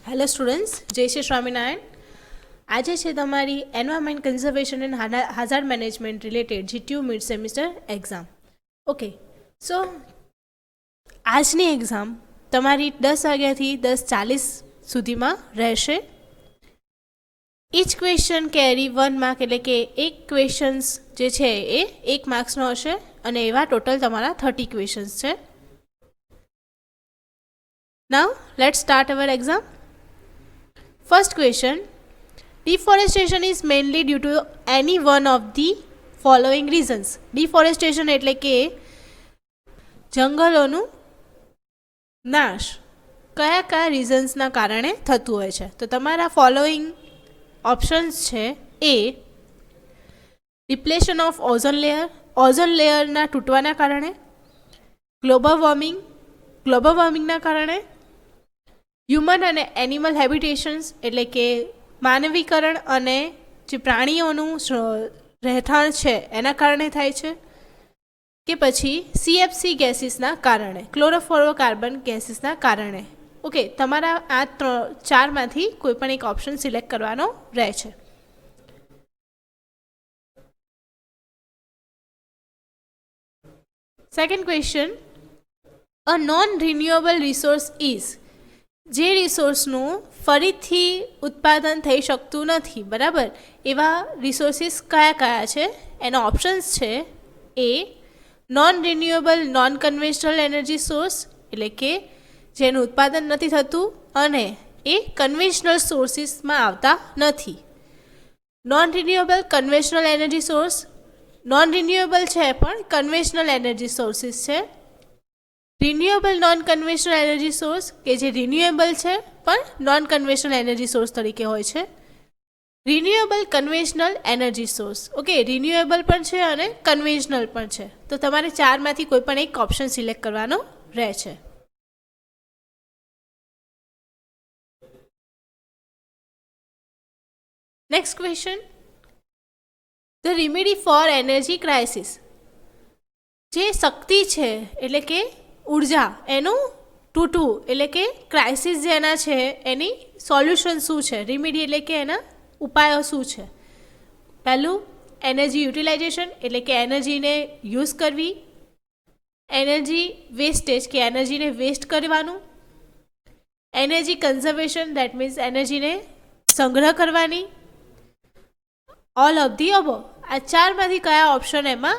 Hello students, જય શ્રી સ્વામિનારાયણ. આજે છે તમારી environment conservation and hazard management related GTU mid semester exam. Okay, so આજની એક્ઝામ તમારી 10 વાગ્યાથી 10:40 સુધીમાં રહેશે. ઈચ ક્વેશ્ચન કેરી 1 માર્ક, એટલે કે એક ક્વેશ્ચન્સ જે છે એ 1 માર્ક્સનો હશે અને એવા ટોટલ તમારા 30 ક્વેશ્ચન્સ છે. Now let's start our exam. First question: deforestation is mainly due to any one of the following reasons. Deforestation એટલે કે જંગલોનું નાશ કયા કયા રીઝન્સના કારણે થતું હોય છે? તો તમારા ફોલોઈંગ ઓપ્શન્સ છે. એ, ડિપ્લેશન ઓફ ઓઝોન લેયરના તૂટવાના કારણે, ગ્લોબલ વોર્મિંગના કારણે, હ્યુમન અને એનિમલ હેબિટેશન્સ એટલે કે માનવીકરણ અને જે પ્રાણીઓનું રહેઠાણ છે એના કારણે થાય છે, કે પછી CFC ગેસીસના કારણે, ક્લોરોફ્લોરોકાર્બન ગેસીસના કારણે. ઓકે, તમારા આ ચારમાંથી કોઈ પણ એક ઓપ્શન સિલેક્ટ કરવાનો રહે છે. Second question: a non renewable resource is, જે રિસોર્સનું ફરીથી ઉત્પાદન થઈ શકતું નથી, બરાબર, એવા રિસોર્સિસ કયા કયા છે? એના ઓપ્શન્સ છે. A, non renewable non conventional energy source એટલે કે જેનું ઉત્પાદન નથી થતું અને એ કન્વેન્શનલ સોર્સિસમાં આવતા નથી. Non renewable conventional energy source, non renewable છે પણ કન્વેન્શનલ એનર્જી સોર્સિસ છે. Renewable non conventional energy source કે જે રિન્યુએબલ છે પણ નોન કન્વેન્શનલ એનર્જી સોર્સ તરીકે હોય છે. Renewable conventional energy source, okay, renewable પણ છે અને કન્વેન્શનલ પણ છે. તો તમારે ચારમાંથી કોઈ પણ એક ઓપ્શન સિલેક્ટ કરવાનો રહે છે. Next question: the remedy for energy crisis, જે શક્તિ છે એટલે કે ઉર્જા એનું તૂટવું એટલે કે ક્રાઇસિસ જેના છે એની સોલ્યુશન શું છે? રેમેડી એટલે કે એના ઉપાયો શું છે? પહેલું, એનર્જી યુટિલાઇઝેશન એટલે કે એનર્જીને યુઝ કરવી, એનર્જી વેસ્ટેજ કે એનર્જીને વેસ્ટ કરવાનું, એનર્જી કન્ઝર્વેશન દેટ મીન્સ એનર્જીને સંગ્રહ કરવાની, ઓલ ઓફ ધી અબો. આ ચારમાંથી કયા ઓપ્શન એમાં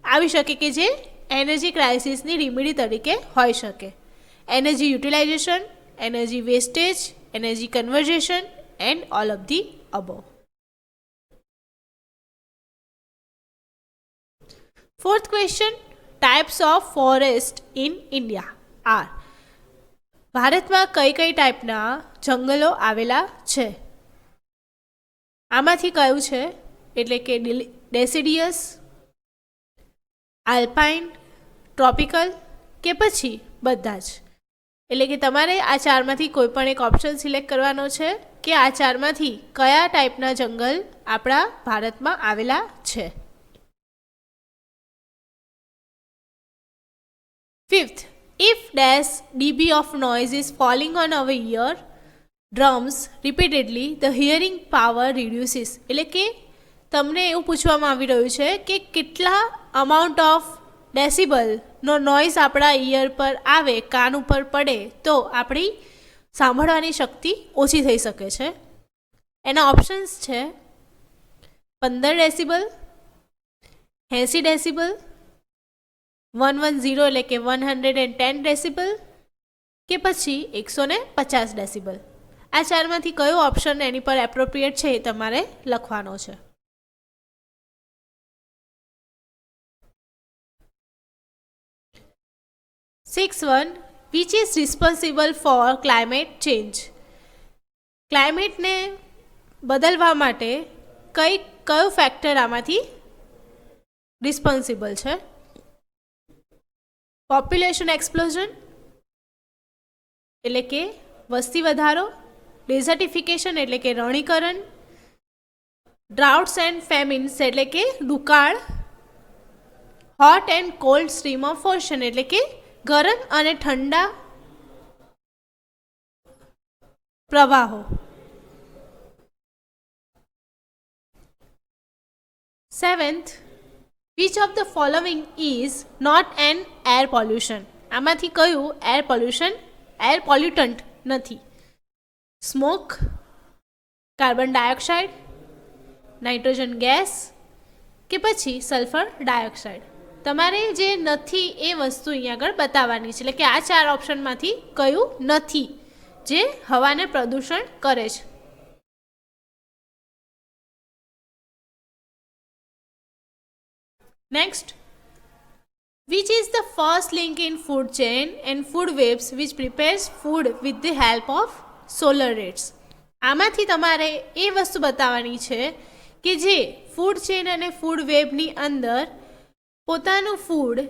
આવી શકે કે જે એનર્જી ક્રાઇસિસની રેમેડી તરીકે હોઈ શકે? Energy utilization, energy wastage, energy conversation and all of the above. Fourth question: types of forest in India are, ભારતમાં કઈ કઈ ટાઈપના જંગલો આવેલા છે? આમાંથી કયું છે? એટલે કે ડેસિડિયસ, આલ્પાઇન, ટ્રોપિકલ કે પછી બધા જ? એટલે કે તમારે આ ચારમાંથી કોઈ પણ એક ઓપ્શન સિલેક્ટ કરવાનો છે કે આ ચારમાંથી કયા ટાઈપના જંગલ આપણા ભારતમાં આવેલા છે. Fifth, if dash dB of noise is falling on our ear drums repeatedly the hearing power reduces. એટલે કે તમને એવું પૂછવામાં આવી રહ્યું છે કે કેટલા અમાઉન્ટ ઓફ ડેસિબલનો નોઇઝ આપણા ઇયર પર આવે, કાન ઉપર પડે તો આપણી સાંભળવાની શક્તિ ઓછી થઈ શકે છે. એના ઓપ્શન્સ છે 15 ડેસિબલ, 80 ડેસિબલ, 110 એટલે કે 110 ડેસિબલ કે પછી 150 ડેસિબલ. આ ચારમાંથી કયો ઓપ્શન એની પર એપ્રોપ્રિએટ છે એ તમારે લખવાનો છે. Six one, which is responsible for climate change, ક્લાઇમેટને બદલવા માટે કયો ફેક્ટર આમાંથી રિસ્પોન્સિબલ છે? પોપ્યુલેશન એક્સપ્લોઝન એટલે કે વસ્તી વધારો, ડેઝર્ટિફિકેશન એટલે કે રણીકરણ, ડ્રાઉટ્સ એન્ડ ફેમિન્સ એટલે કે દુકાળ, hot and cold stream of ocean એટલે કે ગરમ અને ઠંડા પ્રવાહો. 7th, which of the following is not an air pollution? આમાંથી કયું એર પોલ્યુટન્ટ નથી? Smoke, carbon dioxide, nitrogen gas કે પછી સલ્ફર ડાયોક્સાઇડ? તમારે જે નથી એ વસ્તુ અહીંયા આગળ બતાવવાની છે, એટલે કે આ 4 ઓપ્શનમાંથી કયું નથી જે હવાને પ્રદૂષણ કરે છે. Next, which is the first link in food chain and food webs which prepares food with the help of solar rays? આમાંથી તમારે એ વસ્તુ બતાવવાની છે કે જે ફૂડ ચેન અને ફૂડ વેબની અંદર પોતાનું ફૂડ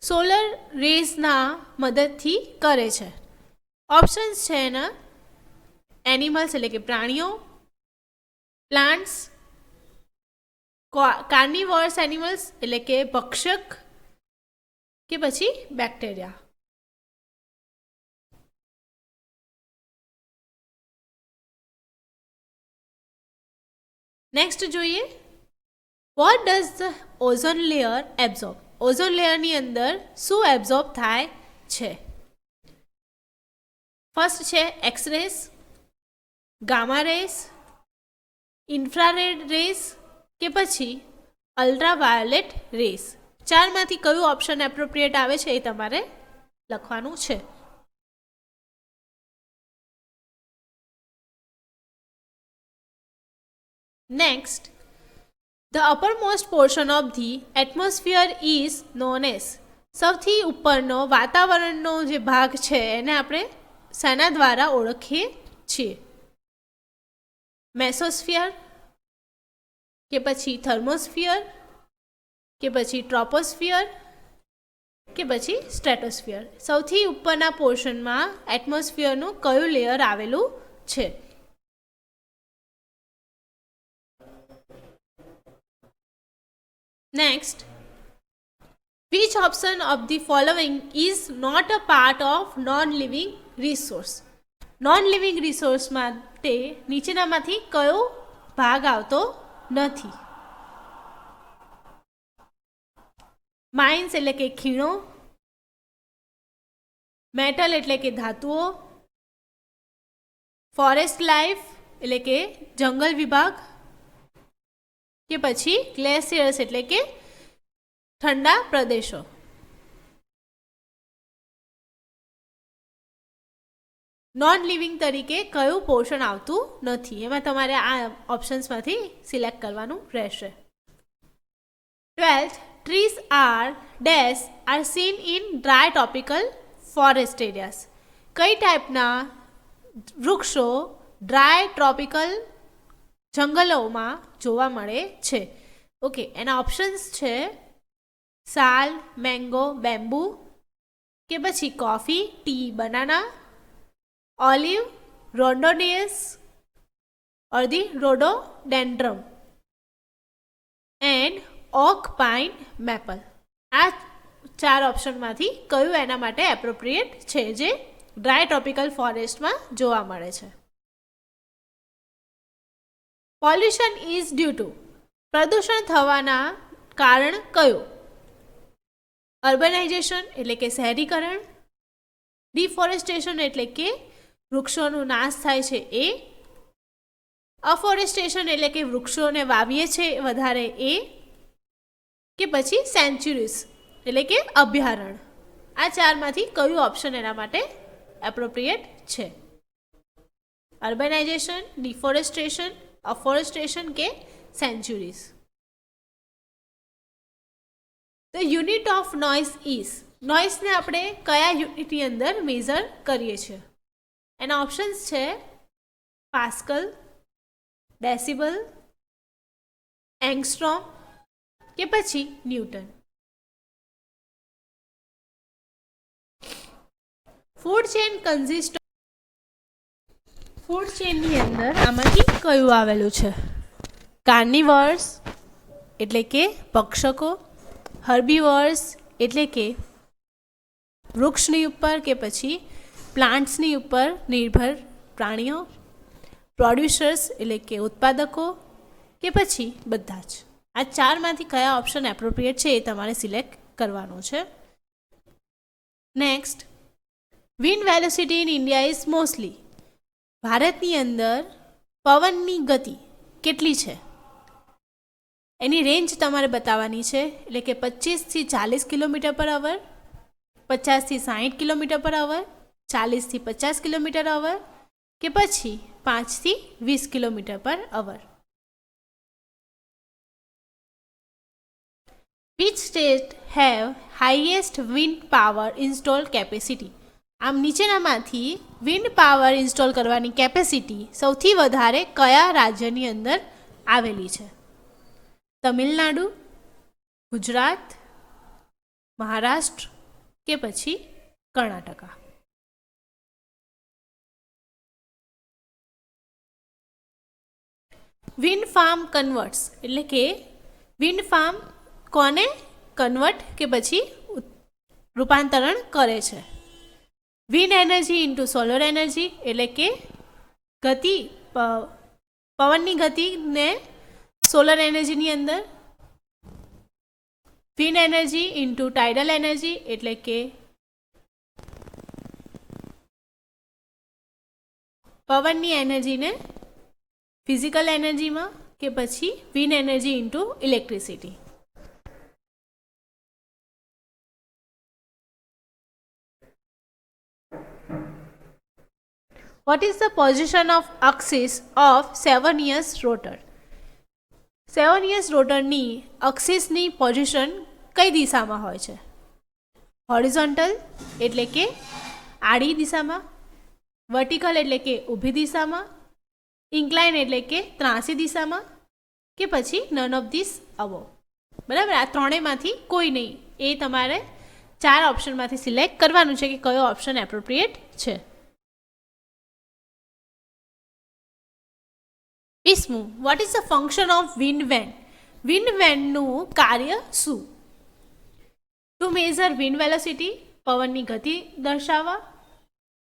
સોલર રેઝના મદદથી કરે છે. ઓપ્શન્સ છે એના એનિમલ્સ એટલે કે પ્રાણીઓ, પ્લાન્ટ્સ, કાર્નિવર્સ એનિમલ્સ એટલે કે ભક્ષક કે પછી બેક્ટેરિયા. નેક્સ્ટ જોઈએ, what does the ozone layer absorb? Ozone લેયરની અંદર શું એબ્ઝોર્બ થાય છે? ફર્સ્ટ છે એક્સરેસ, ગામા રેસ, ઇન્ફ્રારેડ રેસ કે પછી અલ્ટ્રાવાયોલેટ રેસ? 4માંથી કયું ઓપ્શન એપ્રોપ્રિએટ આવે છે એ તમારે લખવાનું છે. Next, the uppermost portion of the atmosphere is known as? સૌથી ઉપરનો વાતાવરણનો જે ભાગ છે એને આપણે શેના દ્વારા ઓળખીએ છીએ? મેસોસ્ફિયર કે પછી થર્મોસ્ફિયર કે પછી ટ્રોપોસ્ફિયર કે પછી સ્ટ્રેટોસ્ફિયર? સૌથી ઉપરના પોર્શનમાં એટમોસ્ફિયરનું કયું લેયર આવેલું છે? Next, which option of the following is not a part of non-living resource? non-living resource માટે નીચેનામાંથી કયો ભાગ આવતો નથી? માઇન્સ એટલે કે ખીણો, મેટલ એટલે કે ધાતુઓ, ફોરેસ્ટ લાઈફ એટલે કે જંગલ વિભાગ કે પછી ગ્લેશિયર્સ એટલે કે ઠંડા પ્રદેશો? નોન લિવિંગ તરીકે કયું પોર્શન આવતું નથી? એમાં તમારે આ ઓપ્શન્સમાંથી સિલેક્ટ કરવાનું રહેશે. 12th, trees are dash are seen in dry tropical forest areas? કઈ ટાઈપના વૃક્ષો ડ્રાય ટ્રોપિકલ જંગલોમાં જોવા મળે છે? ઓકે, એના ઓપ્શન્સ છે સાલ, મેંગો, બેમ્બુ કે પછી coffee, tea, banana, olive, rhododendrons or the rhododendron and oak, pine, maple? આ 4 ઓપ્શનમાંથી કયું એના માટે એપ્રોપ્રિએટ છે જે ડ્રાય ટ્રોપિકલ ફોરેસ્ટમાં જોવા મળે છે? પોલ્યુશન ઇઝ ડ્યુ ટુ, પ્રદૂષણ થવાના કારણ કયું? અર્બનાઇઝેશન એટલે કે શહેરીકરણ, ડિફોરેસ્ટેશન એટલે કે વૃક્ષોનો નાશ થાય છે એ, અફોરેસ્ટેશન એટલે કે વૃક્ષોને વાવીએ છે વધારે એ, કે પછી સેન્ચ્યુરીઝ એટલે કે અભયારણ્ય? આ 4માંથી કયું ઓપ્શન એના માટે એપ્રોપ્રિએટ છે? અર્બનાઇઝેશન, ડિફોરેસ્ટેશન, અફોરેસ્ટેશન કે sanctuaries? The unit of noise is, નોઇઝને આપણે કયા યુનિટની અંદર મેઝર કરીએ છીએ? એના ઓપ્શન્સ છે પાસ્કલ, ડેસિબલ, એંગસ્ટ્રોમ કે પછી ન્યૂટન? ફૂડ ચેન કન્ઝિસ્ટ, ફૂડ ચેનની અંદર આમાંથી કયું આવેલું છે? કાર્નિવર્સ એટલે કે ભક્ષકો, હર્બીવર્સ એટલે કે વૃક્ષની ઉપર કે પછી પ્લાન્ટ્સની ઉપર નિર્ભર પ્રાણીઓ, પ્રોડ્યુસર્સ એટલે કે ઉત્પાદકો, કે પછી બધા જ? આ ચારમાંથી કયા ઓપ્શન એપ્રોપ્રિએટ છે એ તમારે સિલેક્ટ કરવાનું છે. Next, wind velocity in India is mostly. ભારતની અંદર પવનની ગતિ કેટલી છે એની રેન્જ તમારે બતાવવાની છે. એટલે કે 25થી 40 કિલોમીટર પર અવર, 50થી 60 કિલોમીટર પર અવર, 40થી 50 કિલોમીટર અવર, કે પછી 5થી 20 કિલોમીટર પર અવર. Which state have highest wind power installed capacity? આમ નીચેનામાંથી વિન્ડ પાવર ઇન્સ્ટોલ કરવાની કેપેસિટી સૌથી વધારે કયા રાજ્યની અંદર આવેલી છે? તમિલનાડુ, ગુજરાત, મહારાષ્ટ્ર, કે પછી કર્ણાટકા? વિન્ડ ફાર્મ કન્વર્ટ્સ એટલે કે વિન્ડ ફાર્મ કોને કન્વર્ટ કે પછી રૂપાંતરણ કરે છે? Wind energy into solar energy એટલે કે ગતિ પવનની ગતિને સોલર એનર્જીની અંદર. Wind energy into tidal energy એટલે કે પવનની એનર્જીને ફિઝિકલ એનર્જીમાં, કે પછી wind energy into electricity. What is the position of axis of 7 years rotor? 7 years રોટરની અક્સિસની position કઈ દિશામાં હોય છે? હોરિઝોન્ટલ એટલે કે આડી દિશામાં, વર્ટિકલ એટલે કે ઊભી દિશામાં, ઇન્ક્લાઇન એટલે કે ત્રાંસી દિશામાં, કે પછી નન ઓફ ધીસ અબોવ. બરાબર, આ ત્રણેયમાંથી કોઈ નહીં. એ તમારે 4 ઓપ્શનમાંથી સિલેક્ટ કરવાનું છે કે કયો ઓપ્શન એપ્રોપ્રિએટ છે. 20મું, what is the function of wind vane? Wind વેનનું કાર્ય શું? ટુ મેઝર વિન્ડ વેલોસિટી, પવનની ગતિ દર્શાવવા.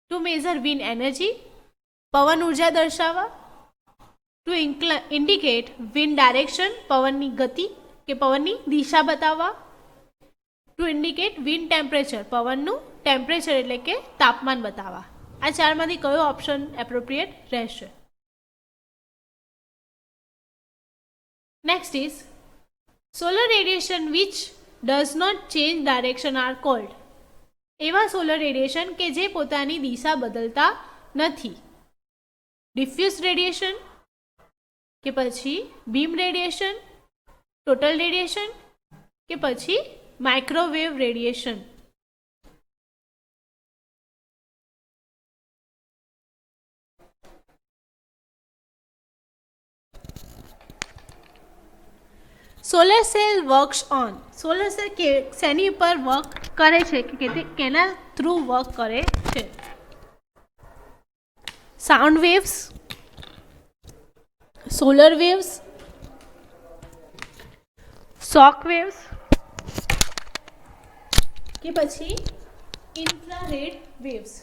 ટુ મેઝર વિન્ડ એનર્જી, પવન ઉર્જા દર્શાવવા. ટુ ઇન્ડિકેટ વિન્ડ ડાયરેક્શન, પવનની ગતિ કે પવનની દિશા બતાવવા. ટુ ઇન્ડિકેટ વિન્ડ ટેમ્પરેચર, પવનનું ટેમ્પરેચર એટલે કે તાપમાન બતાવવા. આ ચારમાંથી કયો ઓપ્શન એપ્રોપ્રિએટ રહેશે? Next is solar radiation which does not change direction are called. એવા સોલર રેડિયેશન કે જે પોતાની દિશા બદલતા નથી. ડિફ્યુઝ રેડિયેશન, કે પછી બીમ રેડિયેશન, ટોટલ રેડિયેશન, કે પછી microwave radiation. Solar cell works on. Solar cell શેની ઉપર વર્ક કરે છે કે કેના થ્રુ વર્ક કરે છે? સાઉન્ડ વેવ્સ, સોલર વેવ્સ, શોક વેવ્સ, કે પછી infrared waves.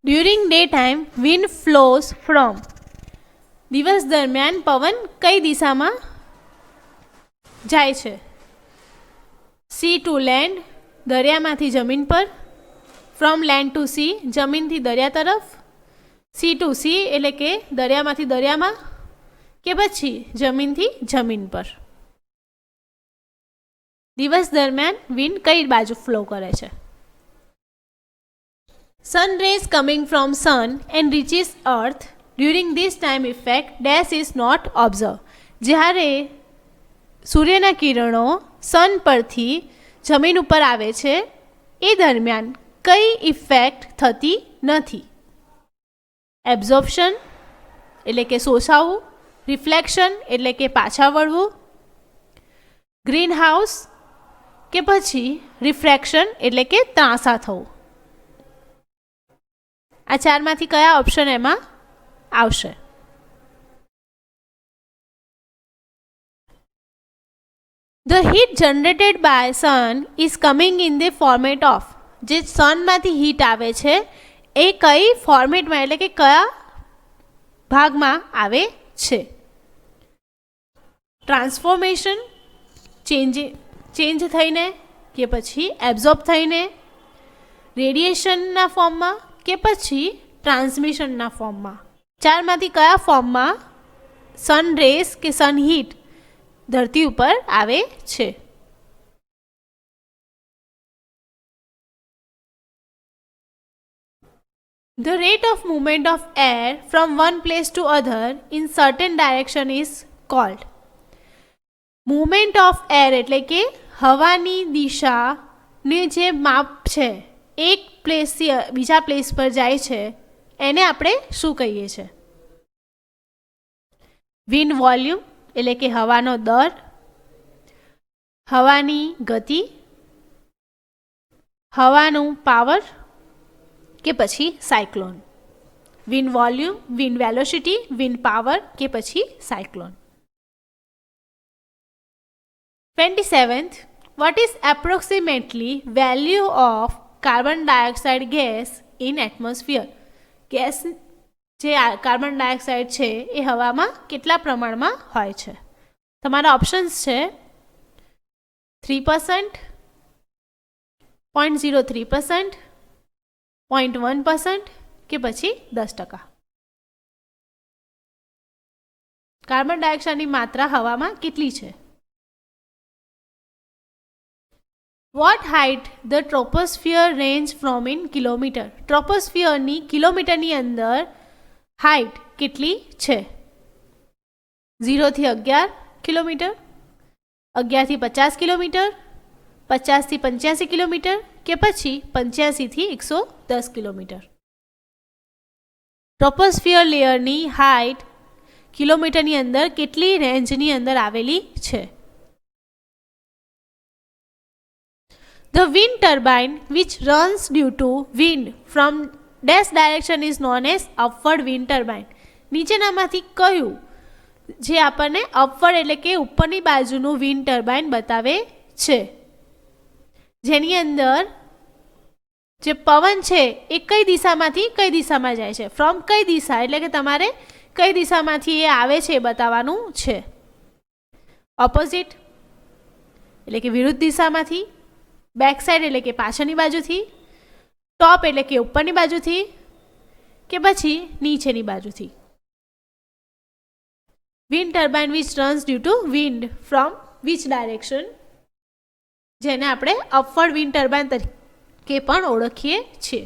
During day time wind flows from. દિવસ દરમિયાન પવન કઈ દિશામાં જાય છે? સી ટુ લેન્ડ, દરિયામાંથી જમીન પર. ફ્રોમ લેન્ડ ટુ સી, જમીનથી દરિયા તરફ. સી ટુ સી એટલે કે દરિયામાંથી દરિયામાં, કે પછી જમીનથી જમીન પર. દિવસ દરમિયાન વિન્ડ કઈ બાજુ ફ્લો કરે છે? Sun rays coming from sun and reaches earth during this time effect dash is not observed. જ્યારે સૂર્યના કિરણો સન પરથી જમીન ઉપર આવે છે એ દરમિયાન કઈ ઇફેક્ટ થતી નથી? એબ્ઝોર્પ્શન એટલે કે શોષાવું, રિફ્લેક્શન એટલે કે પાછા વળવું, ગ્રીન હાઉસ, કે પછી રિફ્રેક્શન એટલે કે ત્રાંસા થવું. આ ચારમાંથી કયા ઓપ્શન એમાં આવશે? The heat generated by sun is coming in the format of, જે સનમાંથી હીટ આવે છે એ કઈ ફોર્મેટમાં એટલે કે કયા ભાગમાં આવે છે? ટ્રાન્સફોર્મેશન, ચેન્જ થઈને કે પછી એબ્ઝોર્બ થઈને, રેડિયેશનના ફોર્મમાં કે પછી ટ્રાન્સમિશનના ફોર્મમાં? ચારમાંથી કયા ફોર્મમાં સન રેસ કે સન હીટ ધરતી ઉપર આવે છે? The rate of movement of air from one place to other in certain direction is called. Movement of air એટલે કે હવાની દિશાની જે માપ છે, એક પ્લેસથી બીજા પ્લેસ પર જાય છે, એને આપણે શું કહીએ છીએ? વિન્ડ વોલ્યુમ એટલે કે હવાનો દર, હવાની ગતિ, હવાનું પાવર કે પછી cyclone? Wind volume, wind velocity, wind power કે પછી cyclone? 27th, what is approximately value of carbon dioxide gas in atmosphere? Gas જે કાર્બન ડાયોક્સાઇડ છે એ હવામાં કેટલા પ્રમાણમાં હોય છે? તમારા ઓપ્શન્સ છે 3%, 0.03%, 0.1% કે પછી 10%. કાર્બન ડાયોક્સાઇડની માત્રા હવામાં કેટલી છે? What height the troposphere range from in kilometer? ટ્રોપોસ્ફિયરની કિલોમીટરની અંદર હાઇટ કેટલી છે? 0 થી 11 કિલોમીટર, 11 થી 50 કિલોમીટર, 50 થી 85 કિલોમીટર કે પછી 85 થી 110 કિલોમીટર? ટ્રોપોસ્ફિયર લેયરની હાઇટ કિલોમીટરની અંદર કેટલી રેન્જની અંદર આવેલી છે? The wind turbine which runs due to wind from dash direction is known as upward wind turbine. નીચેનામાંથી કયું જે આપણને અપવર્ડ એટલે કે ઉપરની બાજુનું વિન્ડ ટર્બાઇન બતાવે છે, જેની અંદર જે પવન છે એ કઈ દિશામાંથી કઈ દિશામાં જાય છે? ફ્રોમ કઈ દિશા એટલે કે તમારે કઈ દિશામાંથી એ આવે છે એ બતાવવાનું છે. ઓપોઝિટ એટલે કે વિરુદ્ધ દિશામાંથી, બેક સાઈડ એટલે કે પાછળની બાજુથી, ટોપ એટલે કે ઉપરની બાજુથી કે પછી નીચેની બાજુથી? Wind turbine which runs due to wind from which direction, જેને આપણે અપવર્ડ વિન્ડ ટર્બાઇન તરીકે પણ ઓળખીએ છીએ.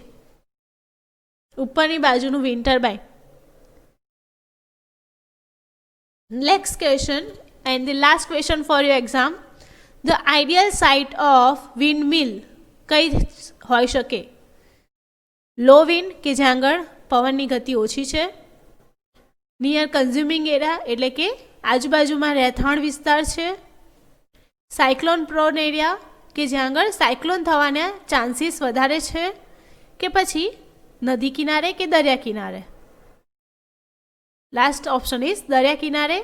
ઉપરની બાજુનું wind turbine. Next question and the last question for your exam. The ideal site of windmill કઈ હોઈ શકે? લો વિન્ડ કે જ્યાં આગળ પવનની ગતિ ઓછી છે, નિયર કન્ઝ્યુમિંગ એરિયા એટલે કે આજુબાજુમાં રહેઠાણ વિસ્તાર છે, સાયક્લોન પ્રોન એરિયા કે જ્યાં આગળ સાયક્લોન થવાના ચાન્સીસ વધારે છે, કે પછી નદી કિનારે કે દરિયા કિનારે? લાસ્ટ ઓપ્શન ઇઝ દરિયા કિનારે.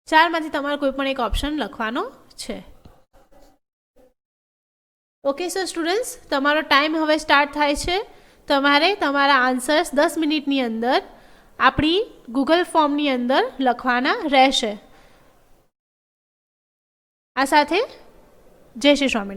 ચારમાંથી તમારે કોઈ પણ એક ઓપ્શન લખવાનો છે. ઓકે સો સ્ટુડન્ટ્સ, તમારો ટાઈમ હવે સ્ટાર્ટ થાય છે. તમારે તમારા આન્સર્સ 10 મિનિટની અંદર આપણી ગૂગલ ફોર્મની અંદર લખવાના રહેશે. આ સાથે જય શ્રી સ્વામિનારાયણ.